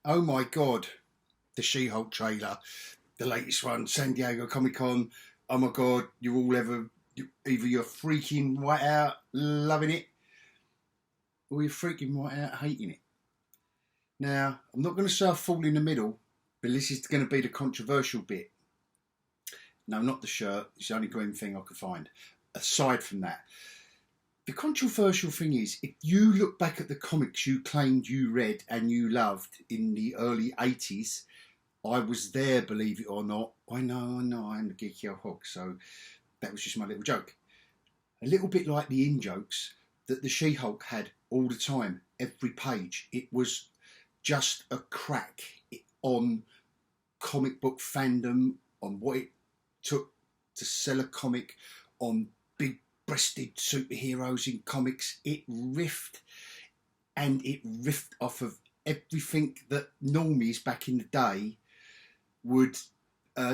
Oh my God, the She-Hulk trailer, the latest one, San Diego Comic-Con. Oh my God, either you're freaking right out loving it, or you're freaking right out hating it. Now, I'm not going to say I fall in the middle, but this is going to be the controversial bit. No, not the shirt. It's the only green thing I could find. Aside from that, the controversial thing is, if you look back at the comics you claimed you read and you loved in the early 80s, I was there, believe it or not. I know, I'm the geekyOlhog, so that was just my little joke. A little bit like the in-jokes that the She-Hulk had all the time, every page. It was just a crack on comic book fandom, on what it took to sell a comic, on big-breasted superheroes in comics. It riffed off of everything that normies back in the day would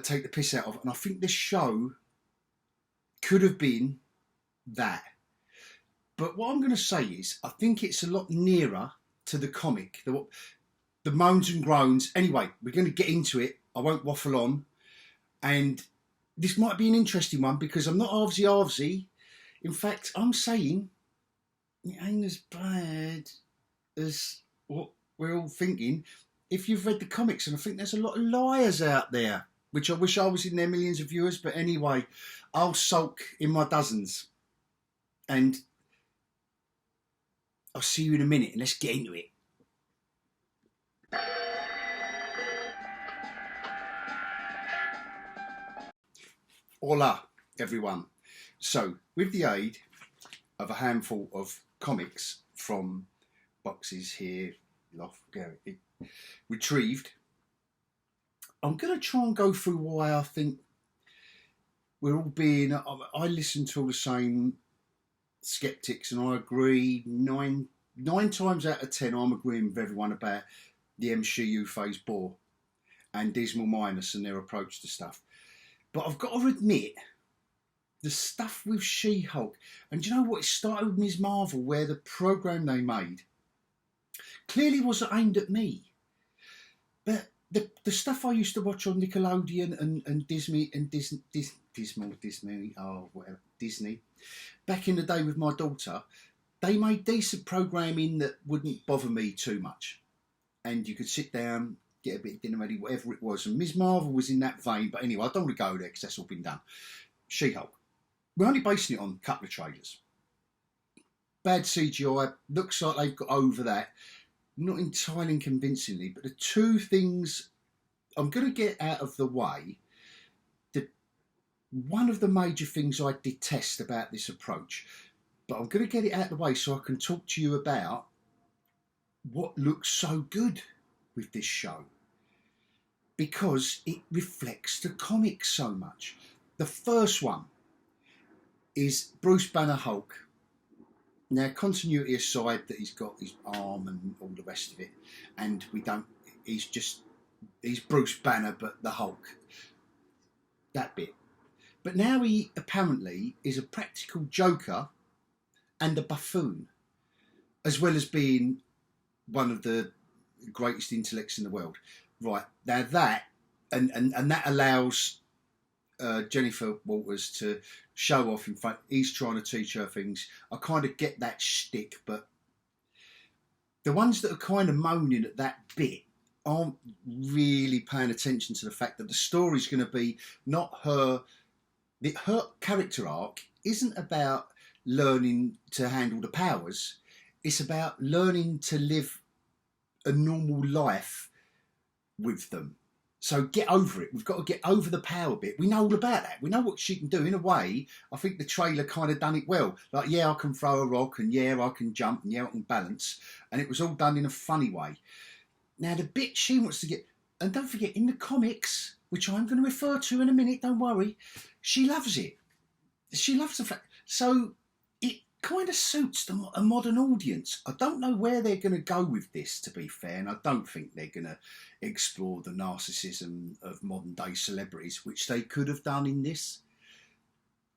take the piss out of. And I think this show could have been that. But what I'm going to say is, I think it's a lot nearer to the comic, the moans and groans. Anyway, we're going to get into it. I won't waffle on. And this might be an interesting one because I'm not arvsy. In fact, I'm saying it ain't as bad as what we're all thinking if you've read the comics. And I think there's a lot of liars out there, which I wish I was in their millions of viewers. But anyway, I'll sulk in my dozens. And I'll see you in a minute and let's get into it. Hola, everyone. So, with the aid of a handful of comics from boxes here, retrieved, I'm going to try and go through why I think we're all being... I listen to all the same skeptics and I agree 9 times out of 10 I'm agreeing with everyone about the MCU phase bore and Dismal Minus and their approach to stuff. But I've got to admit, the stuff with She-Hulk, and do you know what? It started with Ms. Marvel, where the programme they made clearly wasn't aimed at me. But the stuff I used to watch on Nickelodeon and Disney and Disney, back in the day with my daughter, they made decent programming that wouldn't bother me too much. And you could sit down, get a bit of dinner ready, whatever it was. And Ms. Marvel was in that vein. But anyway, I don't want to go there because that's all been done. She-Hulk. We're only basing it on a couple of trailers. Bad CGI. Looks like they've got over that. Not entirely convincingly. But the two things I'm going to get out of the way. One of the major things I detest about this approach. But I'm going to get it out of the way so I can talk to you about what looks so good with this show, because it reflects the comics so much. The first one is Bruce Banner Hulk. Now, continuity aside that he's got his arm and all the rest of it, and he's Bruce Banner but the Hulk, that bit. But now he apparently is a practical joker and a buffoon, as well as being one of the greatest intellects in the world. Right, now that and that allows Jennifer Walters to show off in front. He's trying to teach her things. I kind of get that shtick, but the ones that are kind of moaning at that bit aren't really paying attention to the fact that the story's going to be not her. Her character arc isn't about learning to handle the powers. It's about learning to live a normal life with them. So get over it. We've got to get over the power bit. We know all about that. We know what she can do. In a way, I think the trailer kind of done it well. Like, yeah, I can throw a rock, and yeah, I can jump, and yeah, I can balance. And it was all done in a funny way. Now, the bit she wants to get... And don't forget, in the comics, which I'm going to refer to in a minute, don't worry, she loves it. She loves the fact... So it kind of suits a modern audience. I don't know where they're going to go with this, to be fair, and I don't think they're going to explore the narcissism of modern day celebrities, which they could have done in this.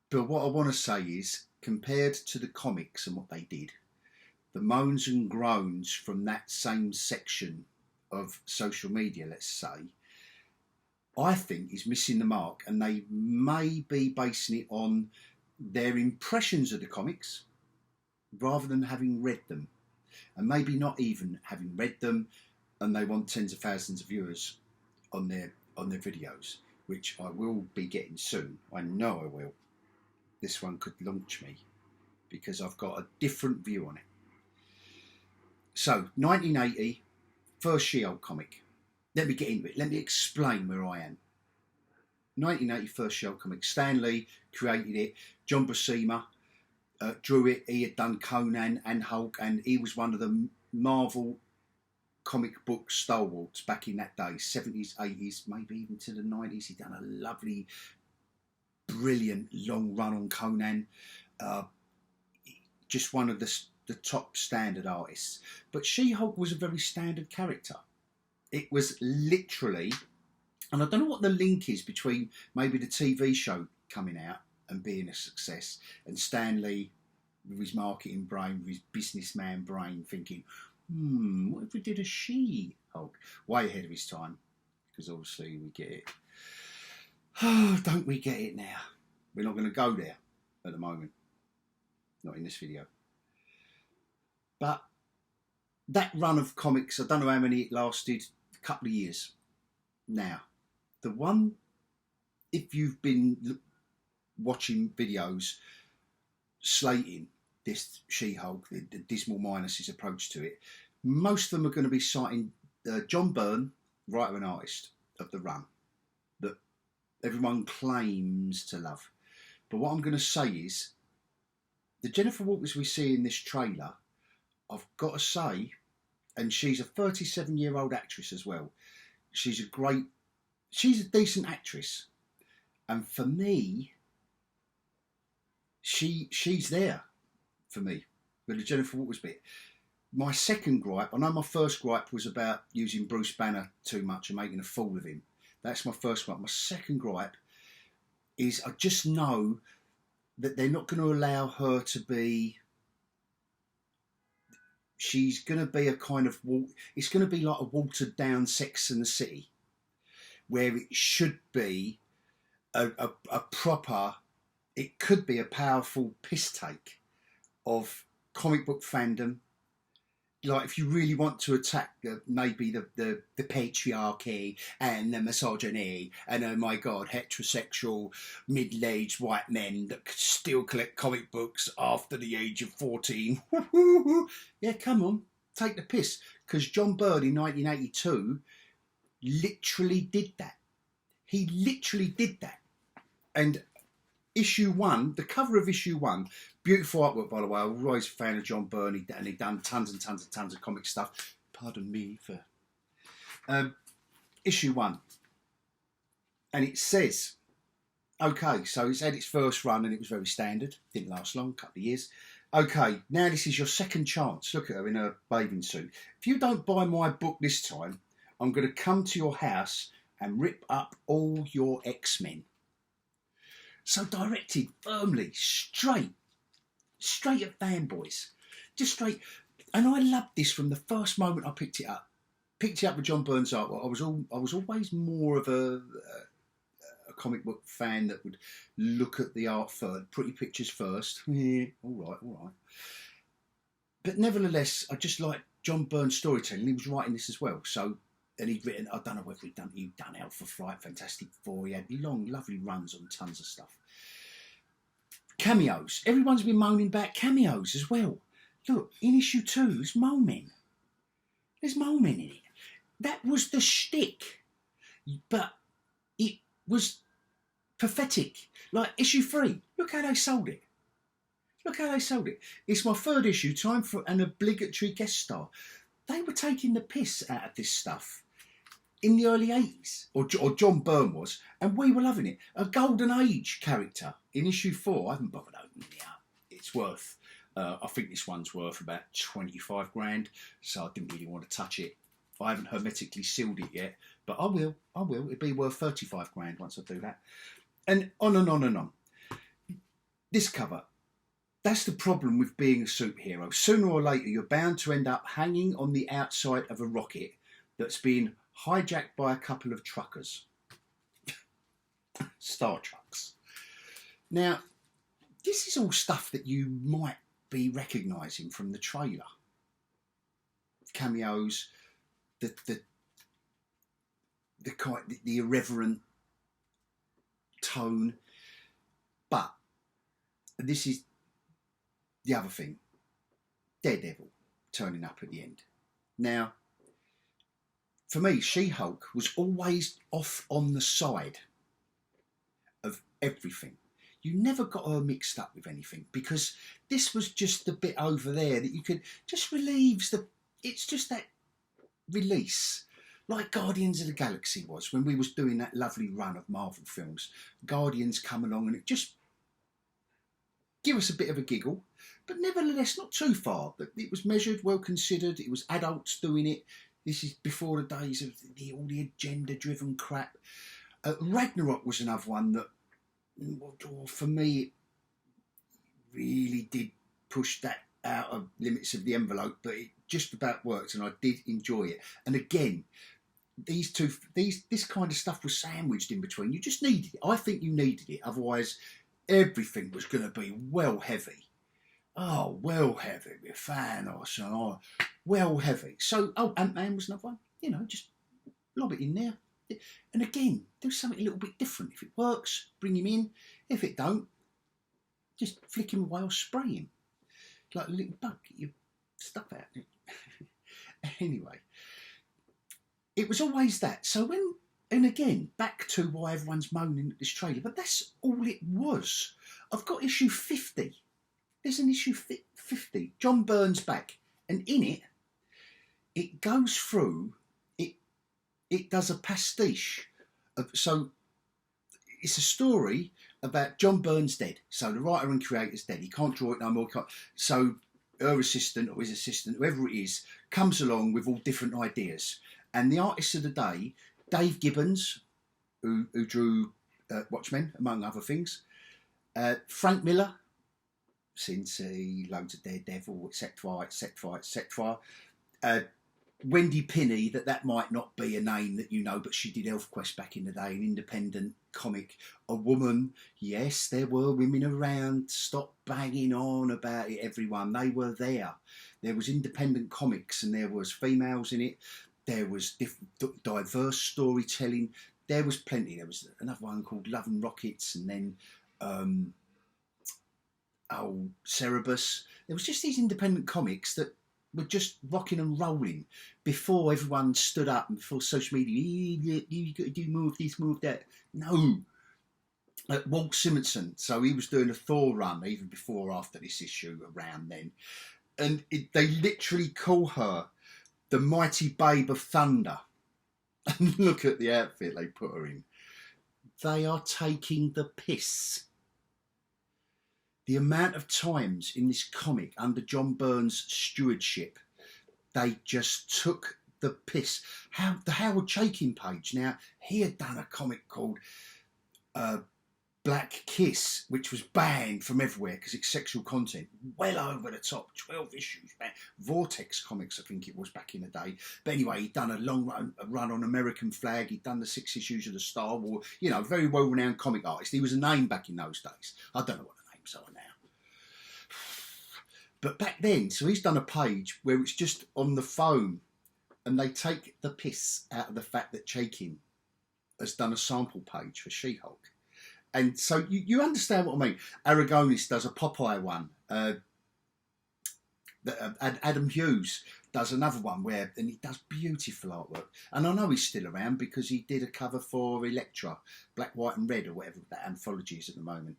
But what I want to say is, compared to the comics and what they did, the moans and groans from that same section of social media, let's say, I think is missing the mark, and they may be basing it on their impressions of the comics rather than having read them, and maybe not even having read them, and they want tens of thousands of viewers on their videos, which I will be getting soon. I know I will. This one could launch me because I've got a different view on it. So 1980, first She-Hulk comic. Let me get into it. Let me explain where I am. 1980 first She-Hulk comic. Stan Lee created it. John Buscema drew it. He had done Conan and Hulk, and he was one of the Marvel comic book stalwarts back in that day, 70s, 80s, maybe even to the 90s. He'd done a lovely, brilliant long run on Conan. Just one of the top standard artists. But She-Hulk was a very standard character. It was literally, and I don't know what the link is between maybe the TV show coming out and being a success, and Stan Lee with his marketing brain, with his businessman brain, thinking, what if we did a She-Hulk? Way ahead of his time, because obviously we get it. Oh, don't we get it now? We're not going to go there at the moment. Not in this video. But that run of comics, I don't know how many it lasted, a couple of years. Now, the one, if you've been watching videos slating this She-Hulk, the Dismal Minus's approach to it, most of them are going to be citing John Byrne, writer and artist of the run, that everyone claims to love. But what I'm going to say is, the Jennifer Walters we see in this trailer, I've got to say, and she's a 37-year-old actress as well. She's a decent actress. And for me, she's there for me with the Jennifer Walters bit. My second gripe, I know my first gripe was about using Bruce Banner too much and making a fool of him. That's my first gripe. My second gripe is I just know that they're not going to allow her to be... She's going to be a kind of... It's going to be like a watered down Sex and the City, where it should be a proper... It could be a powerful piss take of comic book fandom. Like, if you really want to attack maybe the patriarchy and the misogyny and, oh my God, heterosexual middle-aged white men that could still collect comic books after the age of 14. Yeah, come on, take the piss. Because John Byrne in 1982 literally did that. He literally did that. And issue 1, the cover of issue 1, beautiful artwork, by the way. I'm always a fan of John Byrne, and he'd done tons and tons of comic stuff. Pardon me for... issue 1. And it says, okay, so it's had its first run and it was very standard. Didn't last long, a couple of years. Okay, now this is your second chance. Look at her in her bathing suit. If you don't buy my book this time, I'm going to come to your house and rip up all your X-Men. So directed firmly, straight at fanboys, just straight. And I loved this from the first moment I picked it up. Picked it up with John Byrne's artwork. I was always more of a comic book fan that would look at the art first, pretty pictures first. Yeah, all right. But nevertheless, I just like John Byrne's storytelling. He was writing this as well. So, and he'd written, I don't know whether he'd done Alpha Flight, Fantastic Four. He had long, lovely runs on tons of stuff. Cameos. Everyone's been moaning about cameos as well. Look, in issue 2, there's mole men. There's mole men in it. That was the shtick. But it was pathetic. Like issue 3, look how they sold it. Look how they sold it. It's my third issue, time for an obligatory guest star. They were taking the piss out of this stuff in the early 80s, or John Byrne was, and we were loving it. A Golden Age character in issue 4. I haven't bothered opening it up. It's worth, I think this one's worth about 25 grand, so I didn't really want to touch it. I haven't hermetically sealed it yet, but I will. It'll be worth 35 grand once I do that. And on and on and on. This cover, that's the problem with being a superhero. Sooner or later, you're bound to end up hanging on the outside of a rocket that's been hijacked by a couple of truckers. Star trucks. Now, this is all stuff that you might be recognising from the trailer. Cameos, the irreverent tone. But this is the other thing. Daredevil turning up at the end. Now, for me, She-Hulk was always off on the side of everything. You never got her mixed up with anything, because this was just the bit over there that you could just relieves the. It's just that release, like Guardians of the Galaxy was when we was doing that lovely run of Marvel films. Guardians come along and it just give us a bit of a giggle, but nevertheless not too far. But it was measured, well considered. It was adults doing it. This is before the days of all the agenda-driven crap. Ragnarok was another one that, for me, it really did push that out of limits of the envelope, but it just about worked, and I did enjoy it. And again, this kind of stuff was sandwiched in between. You just needed it. I think you needed it. Otherwise, everything was going to be well heavy. Oh, well heavy with Thanos and all. Well heavy. So, Ant-Man was another one. Just lob it in there. And again, do something a little bit different. If it works, bring him in. If it don't, just flick him away or spray him. Like a little bug, get your stuff out. Anyway, it was always that. So and again, back to why everyone's moaning at this trailer, but that's all it was. I've got issue 50. There's an issue 50. John Byrne's back. And in it goes through, it does a pastiche. So it's a story about John Byrne's dead. So the writer and creator's dead. He can't draw it no more. So her assistant or his assistant, whoever it is, comes along with all different ideas. And the artist of the day, Dave Gibbons, who drew Watchmen, among other things. Frank Miller, Sin City, loads of Daredevil, etc., etc., etc. Wendy Pinney, that might not be a name that you know, but she did ElfQuest back in the day, an independent comic. A woman, yes, there were women around. Stop banging on about it, everyone. They were there. There was independent comics and there was females in it. There was diverse storytelling. There was plenty. There was another one called Love and Rockets, and then Cerebus. There was just these independent comics that were just rocking and rolling before everyone stood up and before social media. You got to do more of this, more of that. No. Walt Simonson. So he was doing a Thor run even before or after this issue around then. And they literally call her the mighty babe of thunder. And look at the outfit they put her in. They are taking the piss. The amount of times in this comic under John Byrne's stewardship, they just took the piss. The Howard Chaykin page. Now, he had done a comic called Black Kiss, which was banned from everywhere because it's sexual content. Well over the top, 12 issues. Vortex Comics, I think it was back in the day. But anyway, he'd done a long run on American Flag. He'd done the 6 issues of the Star Wars. Very well-renowned comic artist. He was a name back in those days. I don't know what the names are now. But back then, so he's done a page where it's just on the phone and they take the piss out of the fact that Chaykin has done a sample page for She-Hulk. And so you understand what I mean. Aragonis does a Popeye one. Adam Hughes does another one and he does beautiful artwork. And I know he's still around because he did a cover for Elektra, Black, White and Red, or whatever that anthology is at the moment.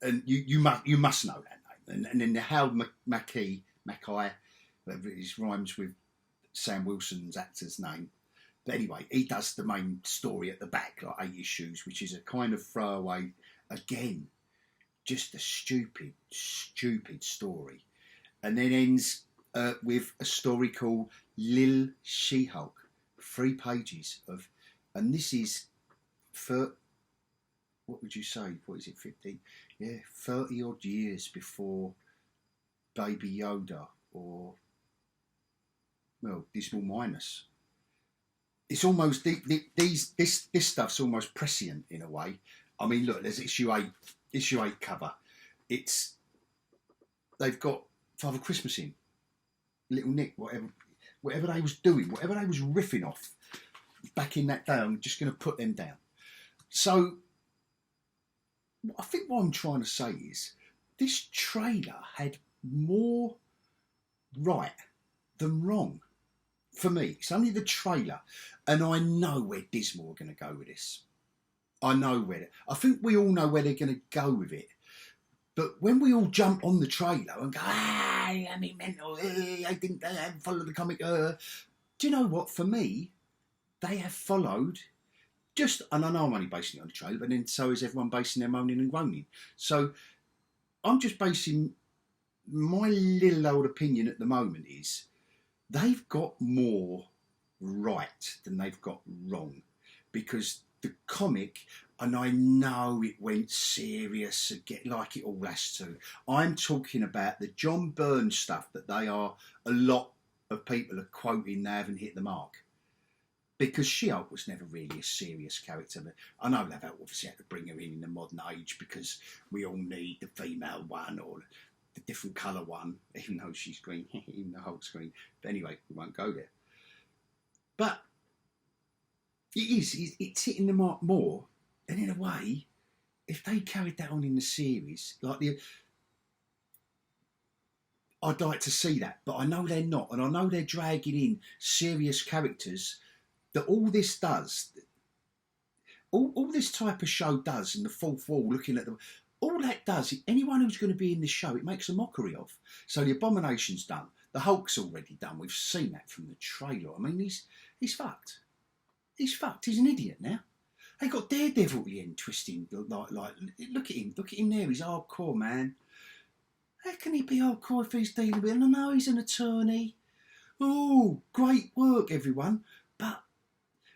And you must know that name. And then the Howard Mackay, whatever it is, rhymes with Sam Wilson's actor's name. But anyway, he does the main story at the back, like 8 issues, which is a kind of throwaway, again, just a stupid story. And then ends with a story called Lil She-Hulk. 3 pages of, and this is, what would you say? What is it, 50? Yeah, 30 odd years before Baby Yoda or, well, Dismal Minus. it's almost this stuff's almost prescient in a way. I mean, look, there's issue 8 cover. They've got Father Christmas in, Little Nick, whatever they was doing, whatever they was riffing off back in that day. I'm just going to put them down. So I think what I'm trying to say is this trailer had more right than wrong. For me, it's only the trailer, and I know where Dismal are going to go with this. I think we all know where they're going to go with it. But when we all jump on the trailer and go, I mean, mental, I didn't follow the comic. Do you know what? For me, they have followed just, and I know I'm only basing it on the trailer, but then so is everyone basing their moaning and groaning. So I'm just basing my little old opinion at the moment is they've got more right than they've got wrong, because the comic, and I know it went serious again, like it all has to. I'm talking about the John Byrne stuff that a lot of people are quoting they haven't hit the mark. Because She-Hulk was never really a serious character. But I know they've obviously had to bring her in the modern age because we all need the female one or the different colour one, even though she's green, even the Hulk's green. But anyway, we won't go there. But it's hitting the mark more. And in a way, if they carried that on in the series, I'd like to see that. But I know they're not. And I know they're dragging in serious characters that all this does, all this type of show does, and the fourth wall, looking at them, all that does, anyone who's going to be in the show, it makes a mockery of. So the Abomination's done. The Hulk's already done. We've seen that from the trailer. I mean, he's fucked. He's fucked. He's an idiot now. They got Daredevil at the end, twisting, like, look at him there, he's hardcore, man. How can he be hardcore if he's dealing with, I know he's an attorney. Oh, great work, everyone. But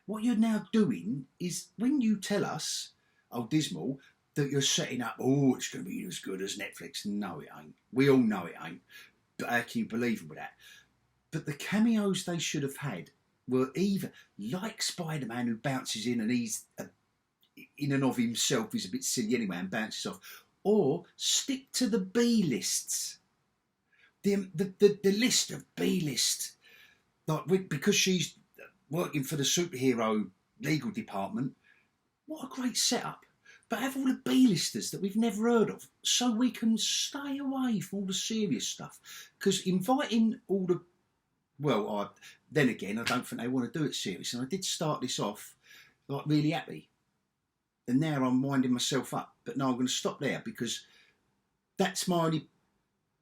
what you're now doing is, when you tell us, oh, Dismal, that you're setting up, oh, it's going to be as good as Netflix. No, it ain't. We all know it ain't. But how can you believe with that? But the cameos they should have had were either like Spider-Man, who bounces in and he's in and of himself, he's a bit silly anyway and bounces off, or stick to the B-lists. The list of B-list, like, because she's working for the superhero legal department. What a great setup. But have all the B-listers that we've never heard of, so we can stay away from all the serious stuff. Because inviting all the, then again, I don't think they want to do it serious. And I did start this off like really happy, and now I'm winding myself up. But no, I'm going to stop there, because that's my only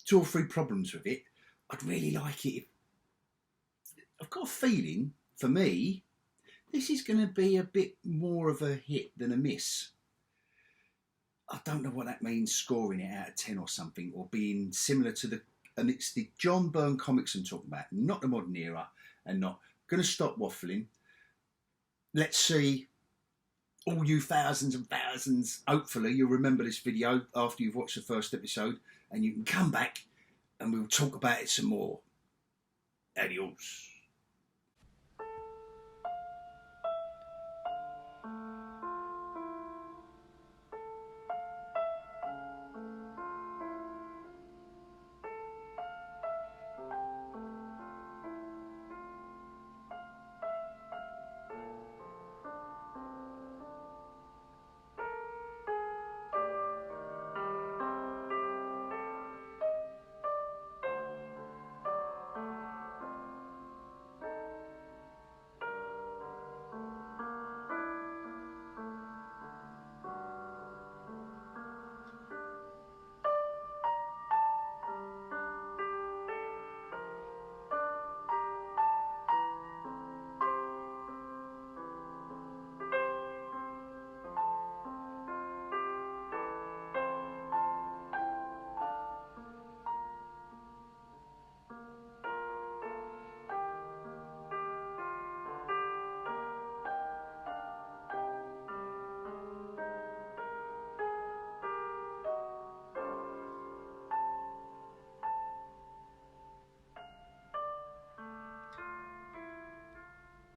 2 or 3 problems with it. I'd really like it. I've got a feeling, for me, this is going to be a bit more of a hit than a miss. I don't know what that means, scoring it out of 10 or something, or being similar to and it's the John Byrne comics I'm talking about, not the modern era, and not going to stop waffling. Let's see, all you thousands and thousands, hopefully you'll remember this video after you've watched the first episode, and you can come back and we'll talk about it some more. Adios.